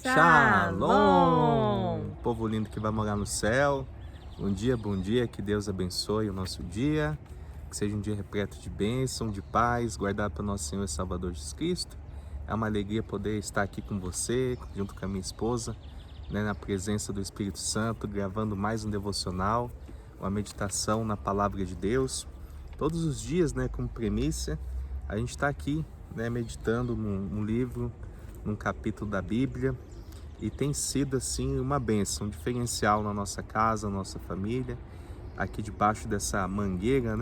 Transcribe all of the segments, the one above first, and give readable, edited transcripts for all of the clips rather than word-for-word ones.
Shalom! Shalom! Povo lindo que vai morar no céu. Bom dia, que Deus abençoe o nosso dia. Que seja um dia repleto de bênção, de paz, guardado pelo nosso Senhor e Salvador Jesus Cristo. É uma alegria poder estar aqui com você, junto com a minha esposa, na presença do Espírito Santo, gravando mais um devocional, uma meditação na Palavra de Deus. Todos os dias, como premissa, a gente está aqui, meditando num livro, num capítulo da Bíblia. E tem sido assim uma bênção, um diferencial na nossa casa, na nossa família. Aqui debaixo dessa mangueira,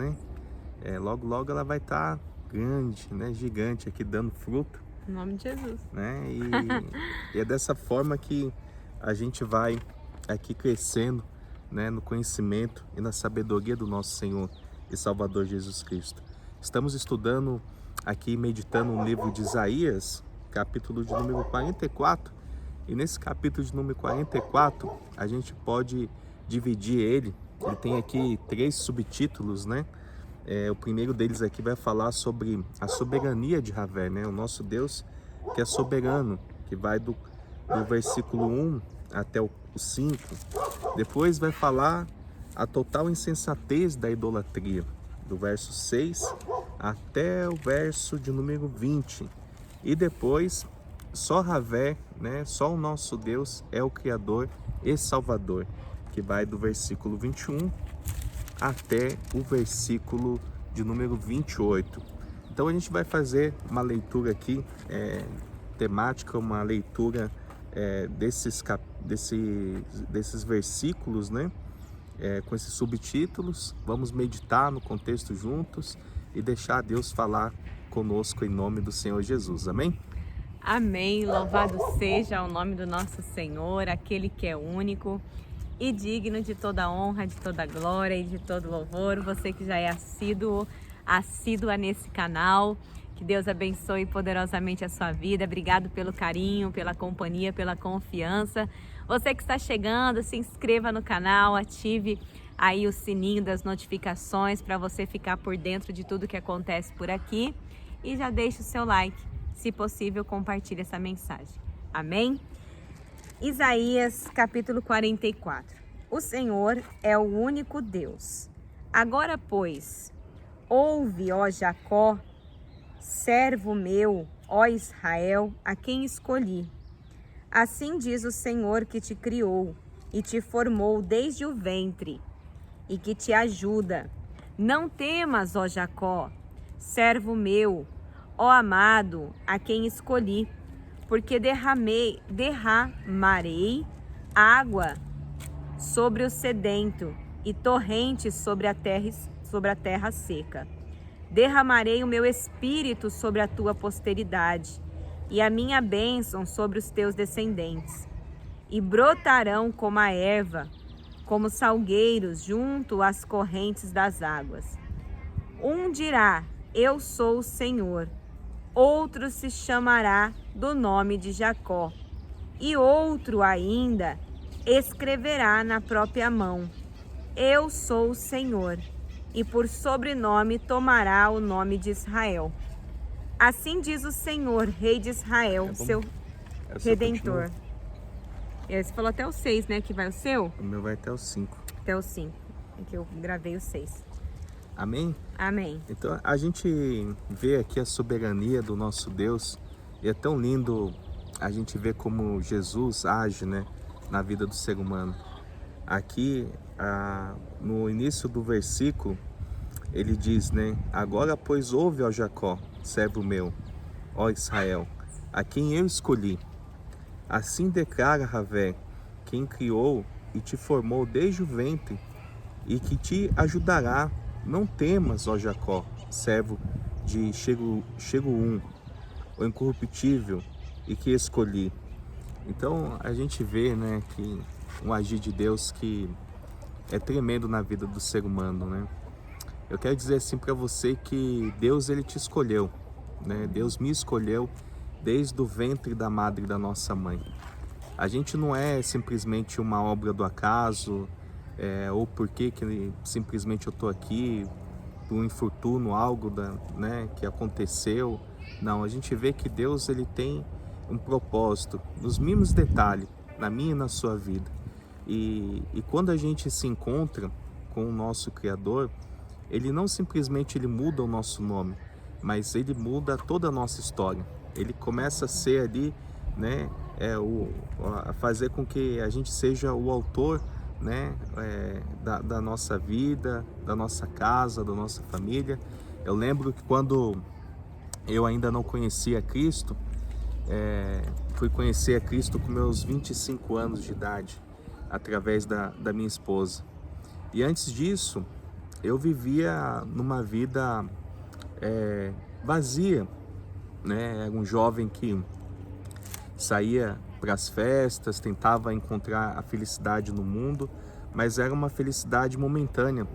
logo logo ela vai estar grande, gigante aqui, dando fruto. Em nome de Jesus. E é dessa forma que a gente vai aqui crescendo, no conhecimento e na sabedoria do nosso Senhor e Salvador Jesus Cristo. Estamos estudando aqui, meditando no livro de Isaías, capítulo de número 44. E nesse capítulo de número 44, a gente pode dividir ele. Ele tem aqui 3 subtítulos, o primeiro deles aqui vai falar sobre a soberania de Javé, o nosso Deus que é soberano, que vai do versículo 1 até o 5. Depois vai falar a total insensatez da idolatria, do verso 6 até o verso de número 20. E depois, só Javé, só o nosso Deus é o Criador e Salvador, que vai do versículo 21 até o versículo de número 28. Então a gente vai fazer uma leitura aqui temática, uma leitura desses versículos, com esses subtítulos. Vamos meditar no contexto juntos e deixar Deus falar conosco em nome do Senhor Jesus. Amém? Amém. Louvado seja o nome do nosso Senhor, aquele que é único e digno de toda honra, de toda glória e de todo louvor. Você que já é assídua nesse canal, que Deus abençoe poderosamente a sua vida. Obrigado pelo carinho, pela companhia, pela confiança. Você que está chegando, se inscreva no canal, ative aí o sininho das notificações para você ficar por dentro de tudo que acontece por aqui. E já deixe o seu like. Se possível, compartilhe essa mensagem. Amém? Isaías, capítulo 44. O Senhor é o único Deus. Agora, pois, ouve, ó Jacó, servo meu, ó Israel, a quem escolhi. Assim diz o Senhor que te criou e te formou desde o ventre e que te ajuda. Não temas, ó Jacó, servo meu, ó amado, a quem escolhi, porque derramarei água sobre o sedento e torrentes sobre a terra seca. Derramarei o meu espírito sobre a tua posteridade e a minha bênção sobre os teus descendentes. E brotarão como a erva, como salgueiros junto às correntes das águas. Um dirá: eu sou o Senhor. Outro se chamará do nome de Jacó, e outro ainda escreverá na própria mão: eu sou o Senhor, e por sobrenome tomará o nome de Israel. Assim diz o Senhor, Rei de Israel, seu Redentor. Você falou até o 6, que vai o seu? O meu vai até o 5. Até o 5, é que eu gravei o 6. Amém? Amém. Então a gente vê aqui a soberania do nosso Deus, e é tão lindo a gente ver como Jesus age, na vida do ser humano. Aqui, no início do versículo, ele diz, agora pois ouve, ó Jacó, servo meu, ó Israel, a quem eu escolhi. Assim declara Javé, quem criou e te formou desde o ventre e que te ajudará. Não temas, ó Jacó, servo de Chego-Um, o incorruptível, e que escolhi. Então a gente vê, que um agir de Deus que é tremendo na vida do ser humano, Eu quero dizer assim para você que Deus, ele te escolheu, Deus me escolheu desde o ventre da madre da nossa mãe. A gente não é simplesmente uma obra do acaso, ou porque simplesmente eu estou aqui por um infortúnio, algo que aconteceu. Não, a gente vê que Deus, ele tem um propósito nos mínimos detalhes, na minha e na sua vida. E quando a gente se encontra com o nosso Criador, Ele não simplesmente ele muda o nosso nome, mas Ele muda toda a nossa história. Ele começa a ser ali, né, a fazer com que a gente seja o autor, né, da nossa vida, da nossa casa, da nossa família. Eu lembro que quando eu ainda não conhecia Cristo, fui conhecer a Cristo com meus 25 anos de idade, através da minha esposa. E antes disso, eu vivia numa vida vazia, né? Era um jovem que saía para as festas, tentava encontrar a felicidade no mundo, mas era uma felicidade momentânea.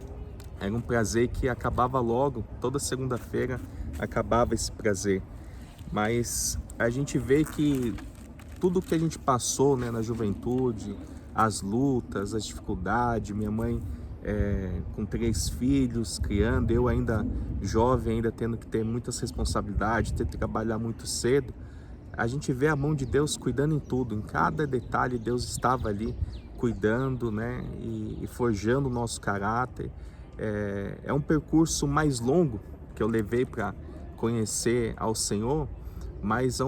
Era um prazer que acabava logo, toda segunda-feira acabava esse prazer. Mas a gente vê que tudo que a gente passou, né, na juventude, as lutas, as dificuldades, minha mãe com 3 filhos, criando, eu ainda jovem, ainda tendo que ter muitas responsabilidades, ter que trabalhar muito cedo, a gente vê a mão de Deus cuidando em tudo, em cada detalhe Deus estava ali cuidando, né, e forjando o nosso caráter. É um percurso mais longo que eu levei para conhecer ao Senhor, mas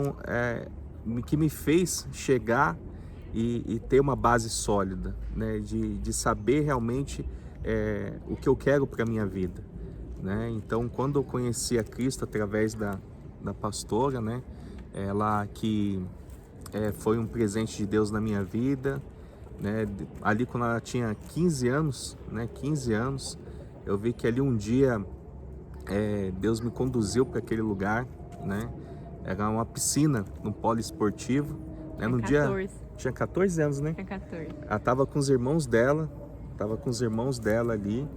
que me fez chegar e ter uma base sólida, né, de saber realmente o que eu quero para a minha vida, né? Então, quando eu conheci a Cristo através da pastora, né, ela que foi um presente de Deus na minha vida, né, ali quando ela tinha 15 anos, né, 15 anos, eu vi que ali um dia Deus me conduziu para aquele lugar, né? Era uma piscina no polo esportivo, né? No 14. dia tinha 14 anos, né? Tinha 14. Ela estava com os irmãos dela, ali,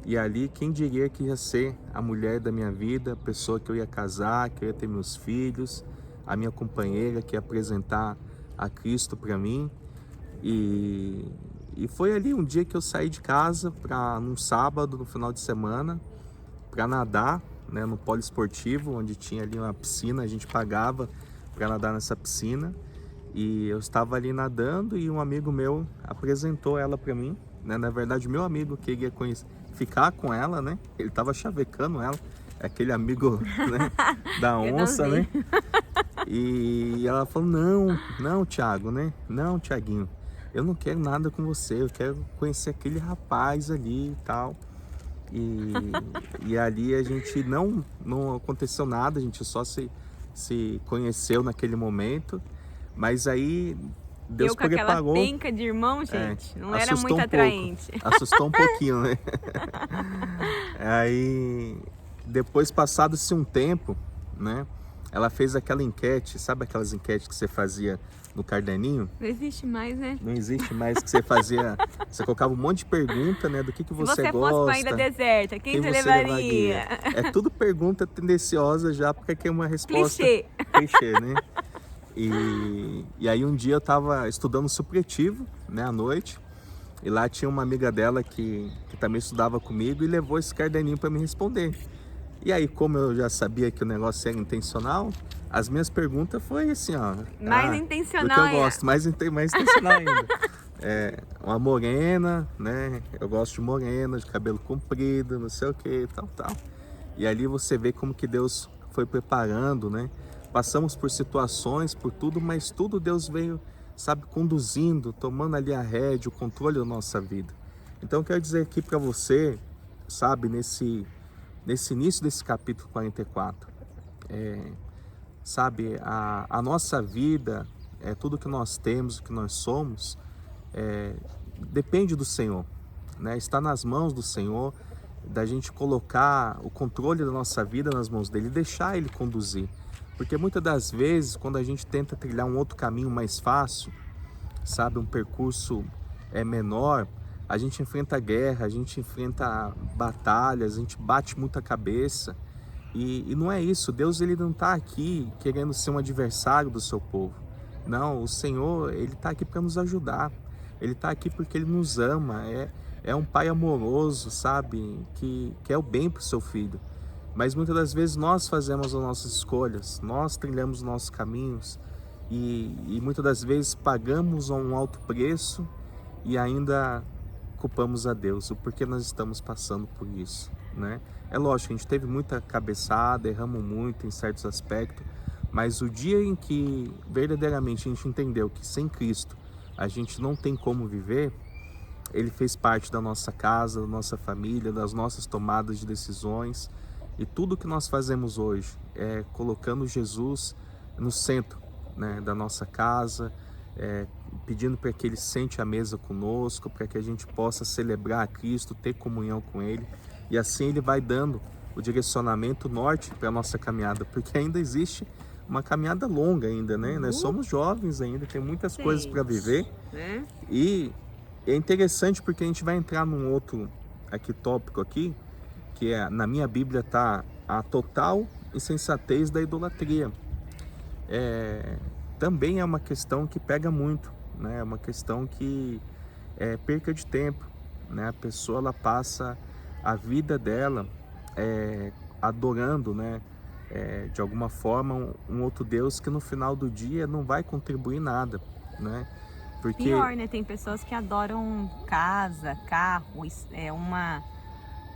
e ali quem diria que ia ser a mulher da minha vida, a pessoa que eu ia casar, que eu ia ter meus filhos, a minha companheira que ia apresentar a Cristo para mim. E foi ali um dia que eu saí de casa num sábado, no final de semana, para nadar, né, no polo esportivo, onde tinha ali uma piscina, a gente pagava para nadar nessa piscina. E eu estava ali nadando e um amigo meu apresentou ela para mim, né? Na verdade, meu amigo queria ficar com ela, né? Ele estava chavecando ela, aquele amigo, né, da onça, né? E ela falou: não, Thiago, né? Não, Thiaguinho, eu não quero nada com você, eu quero conhecer aquele rapaz ali e tal. E ali a gente não aconteceu nada, a gente só se conheceu naquele momento. Mas aí Deus com aquela preparou. penca de irmão, gente, não era assustou muito atraente. Assustou um pouquinho, né? Aí depois, passado-se um tempo, né? Ela fez aquela enquete, sabe aquelas enquetes que você fazia no caderninho? Não existe mais, né? Não existe mais, que você fazia, você colocava um monte de pergunta, né, do que você gosta. Se você fosse para a Ilha Deserta, quem você levaria? É tudo pergunta tendenciosa já, porque é uma resposta clichê, né? E aí um dia eu estava estudando supletivo, né, à noite, e lá tinha uma amiga dela que também estudava comigo e levou esse caderninho para me responder. E aí, como eu já sabia que o negócio era intencional, as minhas perguntas foi assim, ó. Mais intencional do que eu gosto, mais intencional ainda. Uma morena, né? Eu gosto de morena, de cabelo comprido, não sei o que, tal. E ali você vê como que Deus foi preparando, né? Passamos por situações, por tudo, mas tudo Deus veio, sabe, conduzindo, tomando ali a rédea, o controle da nossa vida. Então eu quero dizer aqui para você, sabe, nesse início desse capítulo 44, sabe, a nossa vida, tudo que nós temos, o que nós somos, depende do Senhor, né? Está nas mãos do Senhor, da gente colocar o controle da nossa vida nas mãos dele, deixar ele conduzir. Porque muitas das vezes, quando a gente tenta trilhar um outro caminho mais fácil, sabe, um percurso menor, a gente enfrenta guerra, a gente enfrenta batalhas, a gente bate muita cabeça. E não é isso, Deus ele não está aqui querendo ser um adversário do seu povo. Não, o Senhor, ele está aqui para nos ajudar. Ele está aqui porque ele nos ama, é um pai amoroso, sabe, que quer o bem para o seu filho. Mas muitas das vezes nós fazemos as nossas escolhas, nós trilhamos os nossos caminhos e muitas das vezes pagamos um alto preço e ainda culpamos a Deus, o porquê nós estamos passando por isso, né? É lógico, a gente teve muita cabeçada, erramos muito em certos aspectos, mas o dia em que verdadeiramente a gente entendeu que sem Cristo a gente não tem como viver, Ele fez parte da nossa casa, da nossa família, das nossas tomadas de decisões, e tudo que nós fazemos hoje é colocando Jesus no centro, né, da nossa casa, pedindo para que Ele sente à mesa conosco, para que a gente possa celebrar a Cristo, ter comunhão com Ele, e assim Ele vai dando o direcionamento norte para a nossa caminhada, porque ainda existe uma caminhada longa ainda, né? Nós somos jovens ainda, tem muitas coisas para viver, né? E é interessante porque a gente vai entrar num outro tópico aqui, que é, na minha Bíblia está a total insensatez da idolatria. Também é uma questão que pega muito, né? É uma questão que é perca de tempo, né? A pessoa ela passa a vida dela adorando, né? De alguma forma um outro Deus que no final do dia não vai contribuir nada, né? Porque... Pior, né? Tem pessoas que adoram casa, carro,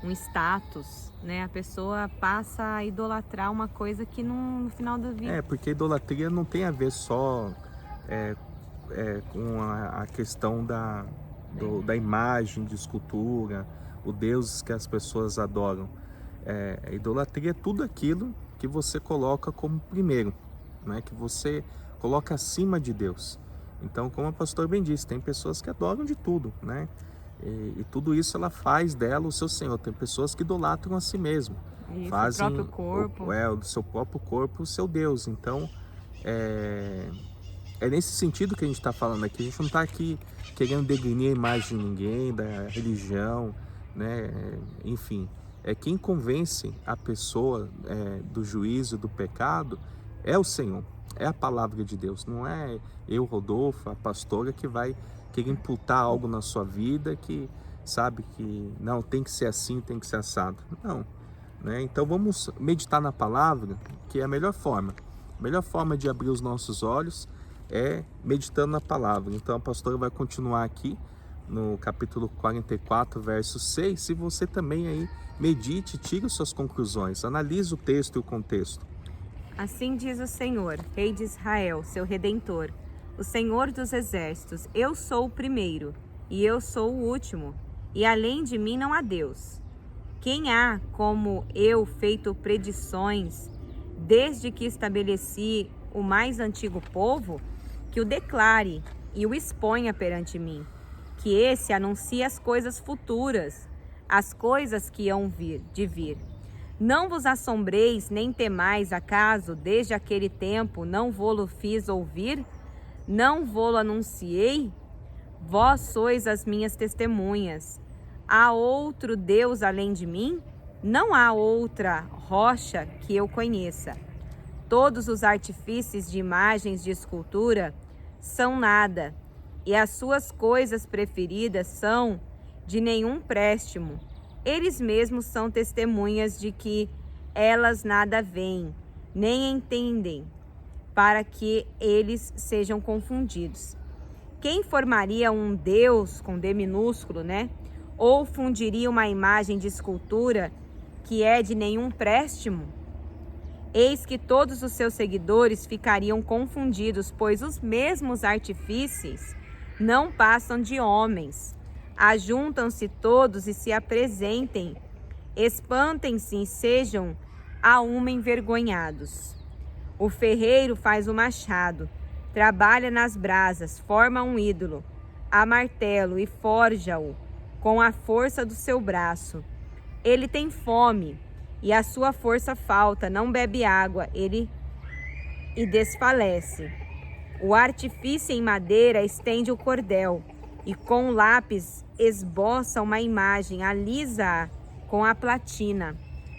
um status, né? A pessoa passa a idolatrar uma coisa que no final da vida... porque idolatria não tem a ver só com a questão da imagem de escultura, o Deus que as pessoas adoram. Idolatria é tudo aquilo que você coloca como primeiro, né? Que você coloca acima de Deus. Então, como o pastor bem disse, tem pessoas que adoram de tudo, né? E tudo isso ela faz dela o seu Senhor. Tem pessoas que idolatram a si mesmo. Isso, fazem o próprio corpo. Do seu próprio corpo o seu Deus. Então, é nesse sentido que a gente está falando aqui. A gente não está aqui querendo degrinir a imagem de ninguém, da religião, né? Enfim, quem convence a pessoa do juízo, do pecado, é o Senhor. É a palavra de Deus, não é eu, Rodolfo, a pastora, que vai querer imputar algo na sua vida que sabe que não, tem que ser assim, tem que ser assado. Não, né? Então vamos meditar na palavra, que é a melhor forma. A melhor forma de abrir os nossos olhos é meditando na palavra. Então a pastora vai continuar aqui no capítulo 44, verso 6. Se você também aí medite, tire suas conclusões, analise o texto e o contexto. Assim diz o Senhor, Rei de Israel, seu Redentor, o Senhor dos Exércitos: eu sou o primeiro, e eu sou o último, e além de mim não há Deus. Quem há como eu feito predições, desde que estabeleci o mais antigo povo, que o declare e o exponha perante mim, que esse anuncie as coisas futuras, as coisas que hão de vir. Não vos assombreis, nem temais, acaso, desde aquele tempo, não vô-lo fiz ouvir? Não vô-lo anunciei? Vós sois as minhas testemunhas. Há outro Deus além de mim? Não há outra rocha que eu conheça. Todos os artifícios de imagens de escultura são nada, e as suas coisas preferidas são de nenhum préstimo. Eles mesmos são testemunhas de que elas nada veem, nem entendem, para que eles sejam confundidos. Quem formaria um Deus com D minúsculo, né? Ou fundiria uma imagem de escultura que é de nenhum préstimo? Eis que todos os seus seguidores ficariam confundidos, pois os mesmos artifícios não passam de homens. Ajuntam-se todos e se apresentem, espantem-se e sejam a uma envergonhados. O ferreiro faz o machado, trabalha nas brasas, forma um ídolo, a martelo e forja-o com a força do seu braço. Ele tem fome e a sua força falta, não bebe água, ele desfalece. O artífice em madeira estende o cordel e com o lápis esboça uma imagem, alisa-a com a platina,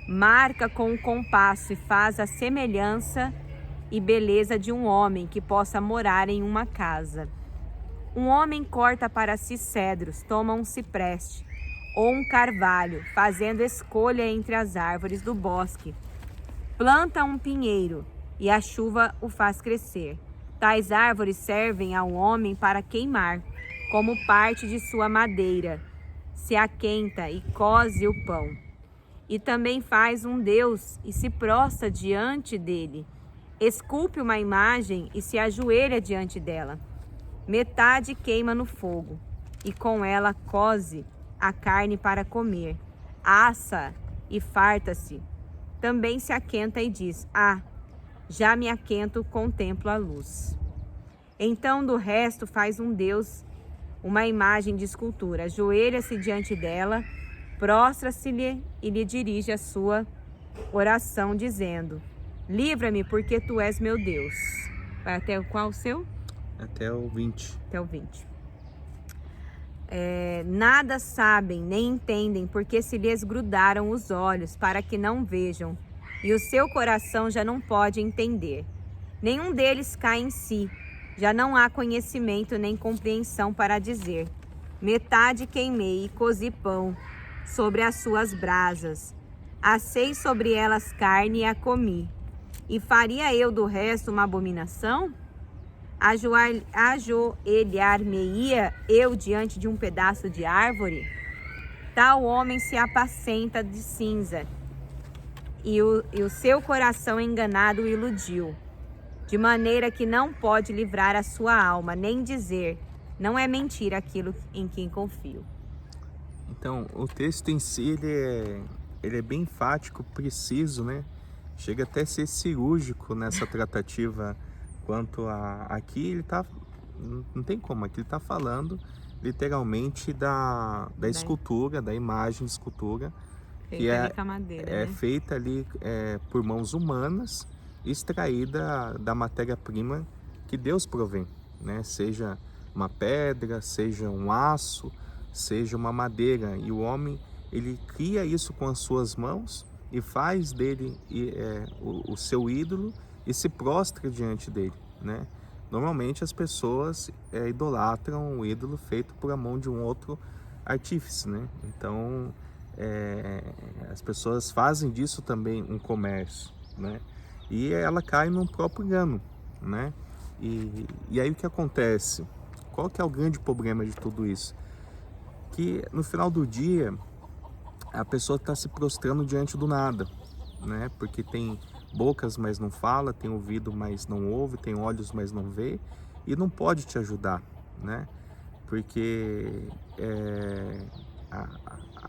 marca com o compasso e faz a semelhança e beleza de um homem que possa morar em uma casa. Um homem corta para si cedros, toma um cipreste ou um carvalho, fazendo escolha entre as árvores do bosque. Planta um pinheiro e a chuva o faz crescer. Tais árvores servem ao homem para queimar, como parte de sua madeira. Se aquenta e coze o pão. E também faz um deus e se prostra diante dele. Esculpe uma imagem e se ajoelha diante dela. Metade queima no fogo, e com ela coze a carne para comer. Assa e farta-se. Também se aquenta e diz: Ah, já me aquento, contemplo a luz. Então do resto faz um deus, uma imagem de escultura. Ajoelha-se diante dela, prostra-se-lhe e lhe dirige a sua oração, dizendo: Livra-me, porque tu és meu Deus. Vai até qual o seu? Até o 20. Até o 20. Nada sabem nem entendem, porque se lhes grudaram os olhos para que não vejam, e o seu coração já não pode entender. Nenhum deles cai em si, já não há conhecimento nem compreensão para dizer: Metade queimei e cozi pão sobre as suas brasas, assei sobre elas carne e a comi. E faria eu do resto uma abominação? Ajoelhar-me-ia eu diante de um pedaço de árvore? Tal homem se apacenta de cinza, e o seu coração enganado o iludiu, de maneira que não pode livrar a sua alma, nem dizer: não é mentira aquilo em quem confio. Então, o texto em si, ele é bem enfático, preciso, né? Chega até a ser cirúrgico nessa tratativa quanto a... Aqui ele tá... Não tem como, aqui ele tá falando literalmente da escultura, da imagem de escultura, que é feita ali por mãos humanas, extraída da matéria-prima que Deus provém, né? Seja uma pedra, seja um aço, seja uma madeira. E o homem, ele cria isso com as suas mãos e faz dele o seu ídolo e se prostra diante dele, né? Normalmente as pessoas idolatram o ídolo feito por a mão de um outro artífice, né? Então as pessoas fazem disso também um comércio, né? E ela cai no próprio engano, né? E aí o que acontece? Qual que é o grande problema de tudo isso? Que no final do dia a pessoa está se prostrando diante do nada, né? Porque tem bocas, mas não fala, tem ouvido, mas não ouve, tem olhos, mas não vê, e não pode te ajudar, né? Porque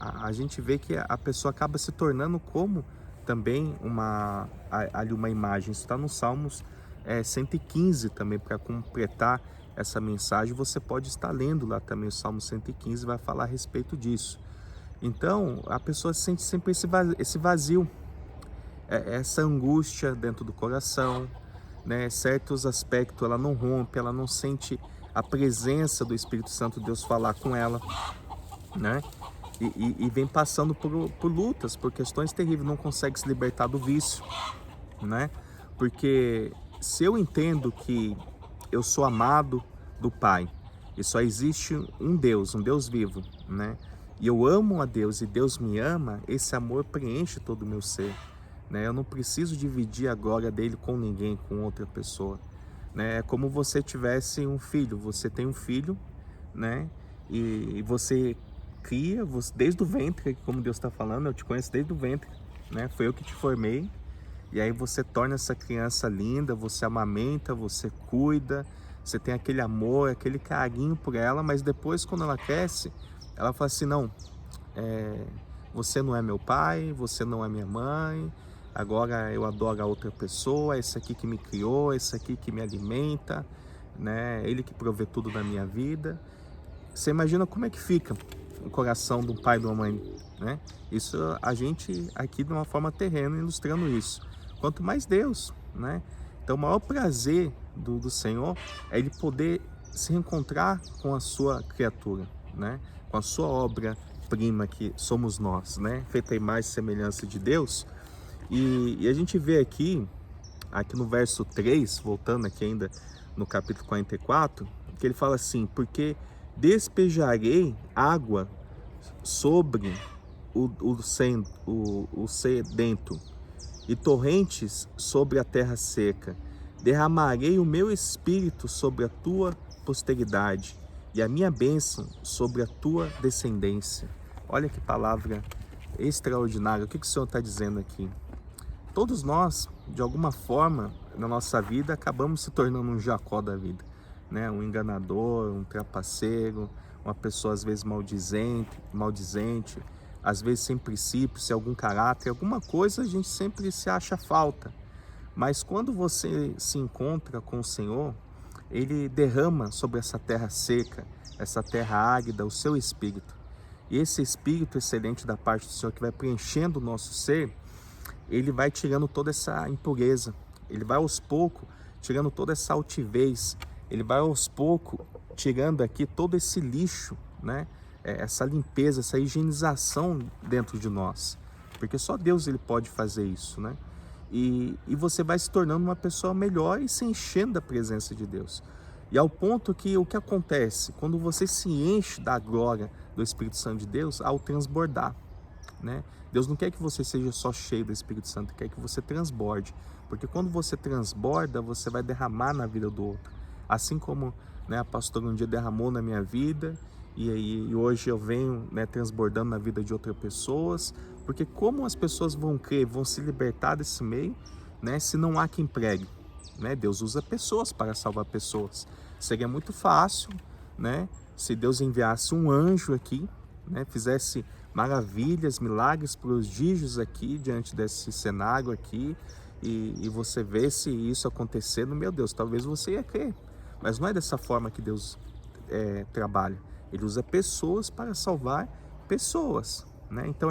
a gente vê que a pessoa acaba se tornando como também uma imagem. Isso está no Salmos 115 também, para completar essa mensagem. Você pode estar lendo lá também o Salmo 115, vai falar a respeito disso. Então a pessoa sente sempre esse vazio, essa angústia dentro do coração, né? Certos aspectos ela não rompe, ela não sente a presença do Espírito Santo de Deus falar com ela, né? E vem passando por lutas, por questões terríveis, não consegue se libertar do vício, né? Porque se eu entendo que eu sou amado do Pai e só existe um Deus vivo, né? E eu amo a Deus e Deus me ama, esse amor preenche todo o meu ser, né? Eu não preciso dividir a glória dele com ninguém, com outra pessoa, né? É como você tivesse um filho, você tem um filho, né? E você cria, desde o ventre, como Deus está falando, eu te conheço desde o ventre, né? Foi eu que te formei, e aí você torna essa criança linda, você amamenta, você cuida, você tem aquele amor, aquele carinho por ela, mas depois quando ela cresce, ela fala assim: não, você não é meu pai, você não é minha mãe, agora eu adoro a outra pessoa, esse aqui que me criou, esse aqui que me alimenta, né? Ele que provê tudo na minha vida. Você imagina como é que fica o coração de um pai e de uma mãe, né? Isso a gente aqui de uma forma terrena ilustrando isso. Quanto mais Deus, né? Então o maior prazer do Senhor é ele poder se reencontrar com a sua criatura, né? Com a sua obra-prima que somos nós, né? Feita a imagem e semelhança de Deus. E a gente vê aqui no verso 3, voltando aqui ainda no capítulo 44, que ele fala assim: porque despejarei água sobre o sedento e torrentes sobre a terra seca. derramarei o meu espírito sobre a tua posteridade e a minha bênção sobre a tua descendência. Olha que palavra extraordinária. O que o Senhor está dizendo aqui? Todos nós, de alguma forma, na nossa vida, acabamos se tornando um Jacó da vida, né? Um enganador, um trapaceiro, uma pessoa às vezes maldizente, às vezes sem princípio, sem algum caráter, alguma coisa a gente sempre se acha falta. Mas quando você se encontra com o Senhor, Ele derrama sobre essa terra seca, essa terra árida, o seu Espírito. E esse Espírito excelente da parte do Senhor que vai preenchendo o nosso ser, Ele vai tirando toda essa impureza, Ele vai aos poucos tirando toda essa altivez, Ele vai aos poucos tirando aqui todo esse lixo, né? Essa limpeza, essa higienização dentro de nós. Porque só Deus Ele pode fazer isso, né? E você vai se tornando uma pessoa melhor e se enchendo da presença de Deus. E ao ponto que o que acontece? Quando você se enche da glória do Espírito Santo de Deus, ao transbordar, né? Deus não quer que você seja só cheio do Espírito Santo, quer que você transborde. Porque quando você transborda, você vai derramar na vida do outro. Assim como, né, a pastora um dia derramou na minha vida, e hoje eu venho, né, transbordando na vida de outras pessoas. Porque como as pessoas vão crer, vão se libertar desse meio, né, se não há quem pregue, né? Deus usa pessoas para salvar pessoas. Seria muito fácil, né, se Deus enviasse um anjo aqui, né, fizesse maravilhas, milagres, prodígios aqui diante desse cenário aqui, e você vê se isso acontecendo, meu Deus, talvez você ia crer. Mas não é dessa forma que Deus trabalha. Ele usa pessoas para salvar pessoas, né? Então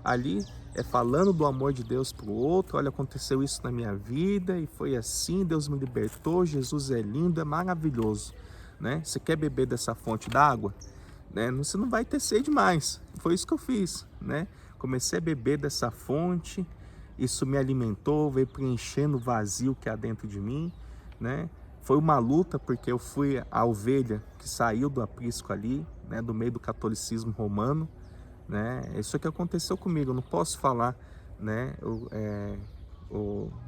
ali falando do amor de Deus para o outro. Olha, aconteceu isso na minha vida e foi assim, Deus me libertou, Jesus é lindo, é maravilhoso, né? Você quer beber dessa fonte d'água, né? Você não vai ter sede mais. Foi isso que eu fiz, né? Comecei a beber dessa fonte, isso me alimentou, veio preenchendo o vazio que há dentro de mim, né? Foi uma luta, porque eu fui a ovelha que saiu do aprisco ali, né, do meio do catolicismo romano, né? Isso que aconteceu comigo. Eu não posso falar, né,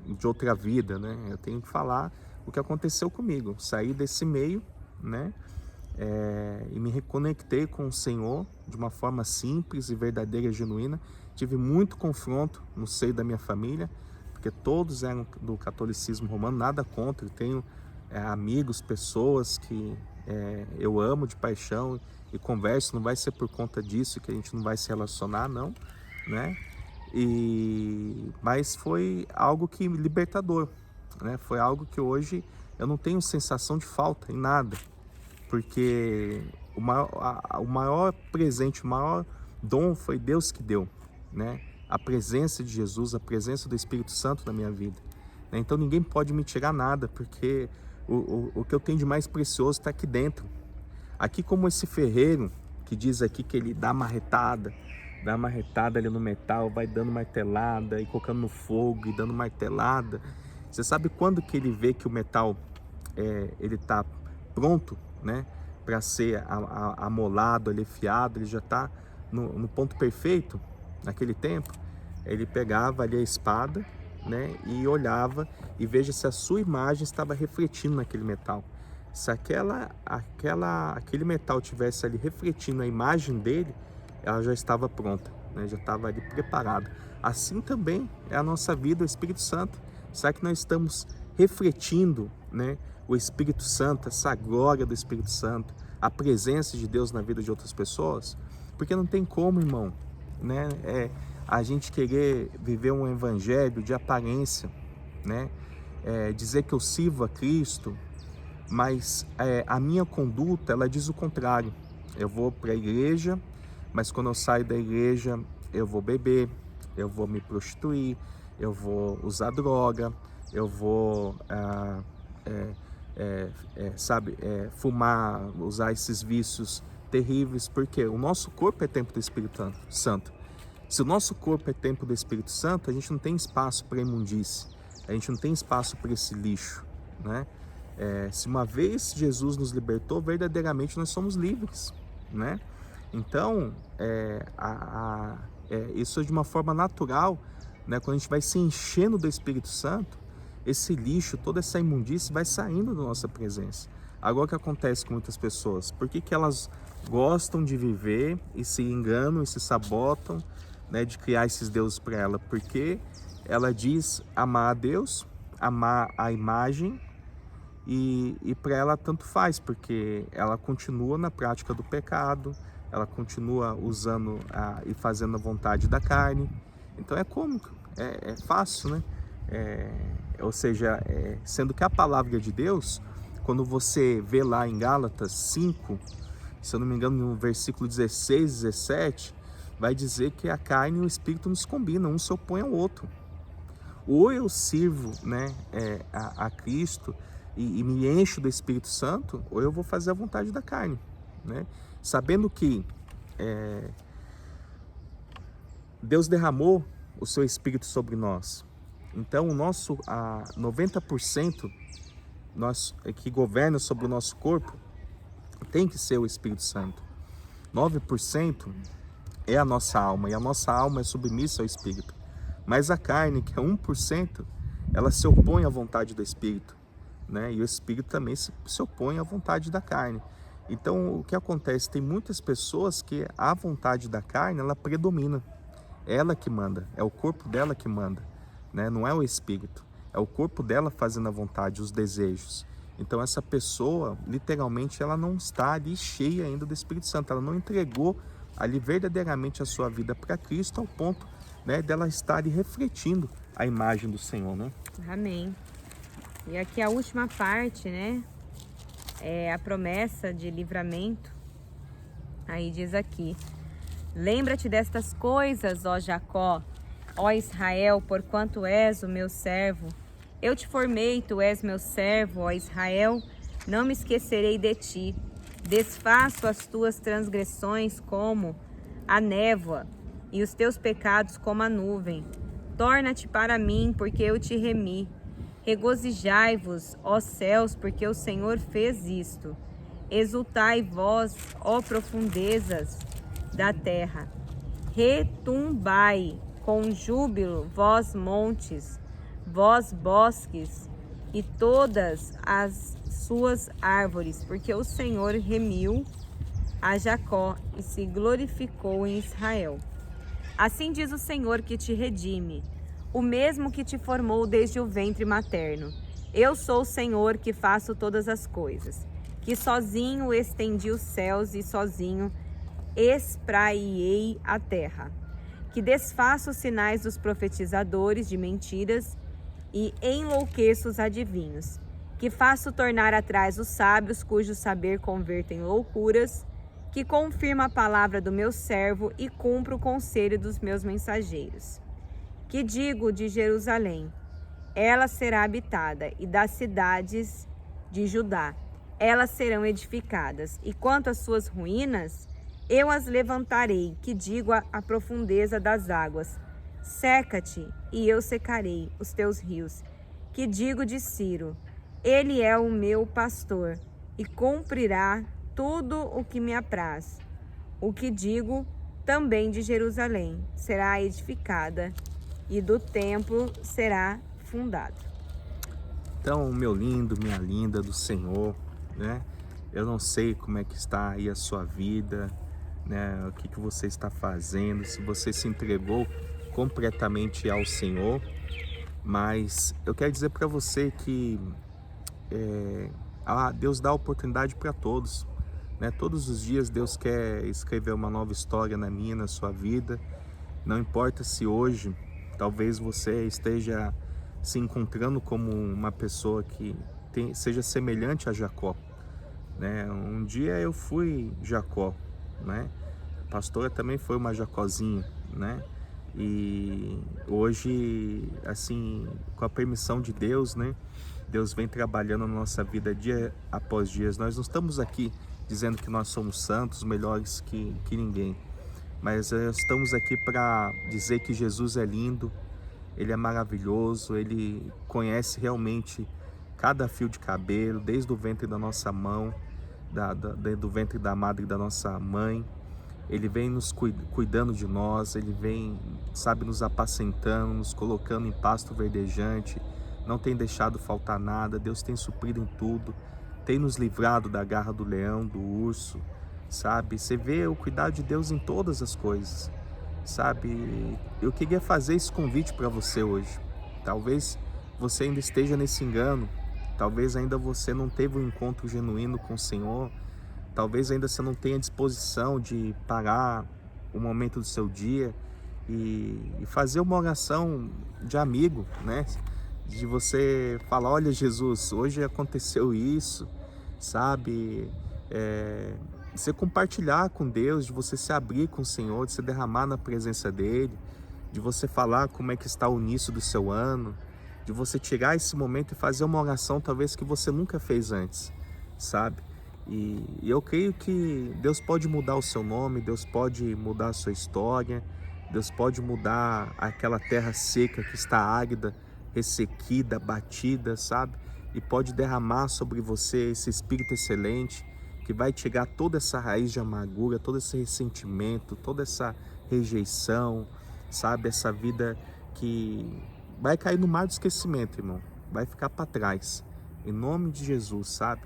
de outra vida, né? Eu tenho que falar o que aconteceu comigo. Saí desse meio, né, e me reconectei com o Senhor de uma forma simples e verdadeira e genuína. Tive muito confronto no seio da minha família, porque todos eram do catolicismo romano, nada contra. Eu tenho amigos, pessoas que eu amo de paixão e converso. Não vai ser por conta disso que a gente não vai se relacionar, não, né? Mas foi algo que libertador, né? Foi algo que hoje eu não tenho sensação de falta em nada, porque o maior presente, o maior dom foi Deus que deu, né? A presença de Jesus, a presença do Espírito Santo na minha vida, né? Então ninguém pode me tirar nada, porque o que eu tenho de mais precioso está aqui dentro. Aqui, como esse ferreiro que diz aqui que ele dá marretada ali no metal, vai dando martelada e colocando no fogo e dando martelada. Você sabe quando que ele vê que o metal ele está pronto, né, para ser amolado, alefiado, ele já está no ponto perfeito? Naquele tempo, ele pegava ali a espada, né, e olhava e veja se a sua imagem estava refletindo naquele metal. Se aquele metal tivesse ali refletindo a imagem dele, ela já estava pronta, né, já estava ali preparada. Assim também é a nossa vida, o Espírito Santo. Será que nós estamos refletindo, né, o Espírito Santo, essa glória do Espírito Santo, a presença de Deus na vida de outras pessoas? Porque não tem como, irmão, né, a gente querer viver um evangelho de aparência, né? Dizer que eu sirvo a Cristo, mas a minha conduta, ela diz o contrário. Eu vou para a igreja, mas quando eu saio da igreja, eu vou beber, eu vou me prostituir, eu vou usar droga, eu vou, fumar, usar esses vícios terríveis, porque o nosso corpo é templo do Espírito Santo. Se o nosso corpo é templo do Espírito Santo, a gente não tem espaço para imundície, a gente não tem espaço para esse lixo, né? Se uma vez Jesus nos libertou, verdadeiramente nós somos livres, né? Então, isso de uma forma natural, né? Quando a gente vai se enchendo do Espírito Santo, esse lixo, toda essa imundície vai saindo da nossa presença. Agora o que acontece com muitas pessoas? Por que elas gostam de viver e se enganam e se sabotam, né, de criar esses deuses para ela? Porque ela diz amar a Deus, amar a imagem, e para ela tanto faz, porque ela continua na prática do pecado, ela continua usando e fazendo a vontade da carne. Então é cômico, é fácil, né? Ou seja, sendo que a palavra de Deus, quando você vê lá em Gálatas 5, se eu não me engano, no versículo 16, 17, vai dizer que a carne e o espírito nos combinam, um se opõe ao outro. Ou eu sirvo, né, a Cristo e me encho do Espírito Santo, ou eu vou fazer a vontade da carne, né? Sabendo que Deus derramou o seu Espírito sobre nós. Então o nosso 90% que governa sobre o nosso corpo tem que ser o Espírito Santo. 9% é a nossa alma, e a nossa alma é submissa ao Espírito. Mas a carne, que é 1%, ela se opõe à vontade do Espírito, né? E o Espírito também se opõe à vontade da carne. Então o que acontece? Tem muitas pessoas que a vontade da carne, ela predomina. É ela que manda, é o corpo dela que manda, né? Não é o Espírito, é o corpo dela fazendo a vontade, os desejos. Então essa pessoa, literalmente, ela não está ali cheia ainda do Espírito Santo, ela não entregou ali verdadeiramente a sua vida para Cristo, ao ponto, né, dela estar ali refletindo a imagem do Senhor, né? Amém. E aqui a última parte, né, é a promessa de livramento. Aí diz aqui: lembra-te destas coisas, ó Jacó, ó Israel, porquanto és o meu servo. Eu te formei, tu és meu servo, ó Israel, não me esquecerei de ti. Desfaço as tuas transgressões como a névoa e os teus pecados como a nuvem. Torna-te para mim, porque eu te remi. Regozijai-vos, ó céus, porque o Senhor fez isto. Exultai vós, ó profundezas da terra. Retumbai com júbilo, vós montes, vós bosques e todas as suas árvores, porque o Senhor remiu a Jacó e se glorificou em Israel. Assim diz o Senhor que te redime, o mesmo que te formou desde o ventre materno. Eu sou o Senhor que faço todas as coisas, que sozinho estendi os céus e sozinho espraiei a terra, que desfaço os sinais dos profetizadores de mentiras e enlouqueço os adivinhos, que faço tornar atrás os sábios cujo saber converto em loucuras, que confirma a palavra do meu servo e cumpro o conselho dos meus mensageiros. Que digo de Jerusalém, ela será habitada, e das cidades de Judá, elas serão edificadas, e quanto às suas ruínas, eu as levantarei, que digo à profundeza das águas, seca-te, e eu secarei os teus rios. Que digo de Ciro, ele é o meu pastor, e cumprirá tudo o que me apraz. O que digo também de Jerusalém, será edificada, e do templo será fundado. Então, meu lindo, minha linda do Senhor, né? Eu não sei como é que está aí a sua vida, né? O que você está fazendo, se você se entregou completamente ao Senhor, mas eu quero dizer para você que Deus dá oportunidade para todos, né? Todos os dias Deus quer escrever uma nova história na minha, na sua vida. Não importa se hoje talvez você esteja se encontrando como uma pessoa que seja semelhante a Jacó, né? Um dia eu fui Jacó, né? A pastora também foi uma Jacózinha, né? E hoje, assim, com a permissão de Deus, né? Deus vem trabalhando na nossa vida dia após dia. Nós não estamos aqui dizendo que nós somos santos, melhores que ninguém. Mas estamos aqui para dizer que Jesus é lindo, Ele é maravilhoso, Ele conhece realmente cada fio de cabelo, desde o ventre da nossa mão, do ventre da madre da nossa mãe. Ele vem nos cuidando de nós, Ele vem, sabe, nos apacentando, nos colocando em pasto verdejante, não tem deixado faltar nada, Deus tem suprido em tudo, tem nos livrado da garra do leão, do urso, sabe? Você vê o cuidado de Deus em todas as coisas, sabe? Eu queria fazer esse convite para você hoje. Talvez você ainda esteja nesse engano, talvez ainda você não teve um encontro genuíno com o Senhor, talvez ainda você não tenha disposição de parar o momento do seu dia e fazer uma oração de amigo, né? De você falar, olha Jesus, hoje aconteceu isso, sabe? Você compartilhar com Deus, de você se abrir com o Senhor, de se derramar na presença dEle, de você falar como é que está o início do seu ano, de você tirar esse momento e fazer uma oração talvez que você nunca fez antes, sabe? E eu creio que Deus pode mudar o seu nome, Deus pode mudar a sua história, Deus pode mudar aquela terra seca que está árida, ressequida, batida, sabe? E pode derramar sobre você esse Espírito excelente que vai tirar toda essa raiz de amargura, todo esse ressentimento, toda essa rejeição, sabe? Essa vida que vai cair no mar do esquecimento, irmão. Vai ficar para trás. Em nome de Jesus, sabe?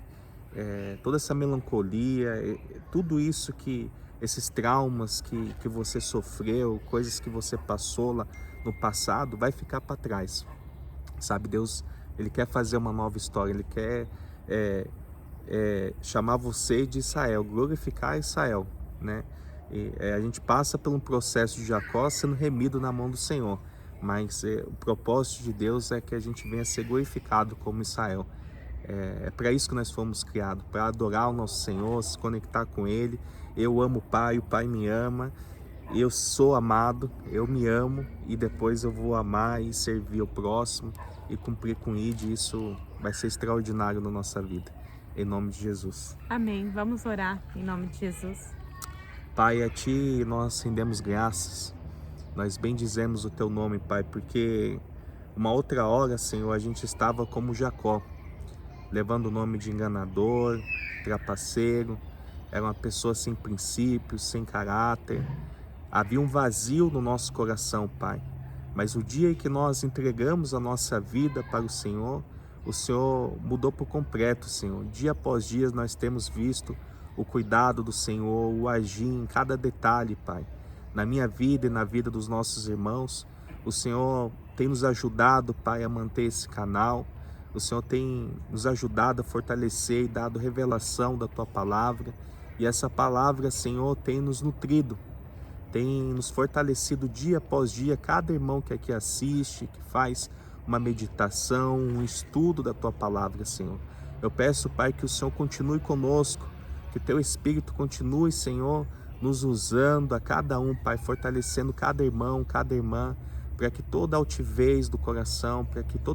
Toda essa melancolia, tudo isso esses traumas que você sofreu, coisas que você passou lá no passado, vai ficar para trás. Sabe, Deus, Ele quer fazer uma nova história, Ele quer chamar você de Israel, glorificar Israel, né? A gente passa por um processo de Jacó sendo remido na mão do Senhor, mas o propósito de Deus é que a gente venha ser glorificado como Israel. É para isso que nós fomos criados, para adorar o nosso Senhor, se conectar com Ele. Eu amo o Pai me ama, eu sou amado, eu me amo e depois eu vou amar e servir o próximo e cumprir com ID. Isso vai ser extraordinário na nossa vida, em nome de Jesus. Amém. Vamos orar em nome de Jesus. Pai, a Ti nós rendemos graças, nós bendizemos o Teu nome, Pai, porque uma outra hora, Senhor, a gente estava como Jacó, levando o nome de enganador, trapaceiro, era uma pessoa sem princípios, sem caráter. Havia um vazio no nosso coração, Pai. Mas o dia em que nós entregamos a nossa vida para o Senhor mudou por completo, Senhor. Dia após dia nós temos visto o cuidado do Senhor, o agir em cada detalhe, Pai. Na minha vida e na vida dos nossos irmãos, o Senhor tem nos ajudado, Pai, a manter esse canal. O Senhor tem nos ajudado a fortalecer e dado revelação da Tua palavra. E essa palavra, Senhor, tem nos nutrido, tem nos fortalecido dia após dia. Cada irmão que aqui assiste, que faz uma meditação, um estudo da Tua palavra, Senhor. Eu peço, Pai, que o Senhor continue conosco, que Teu Espírito continue, Senhor, nos usando a cada um, Pai, fortalecendo cada irmão, cada irmã, para que toda altivez do coração, para que toda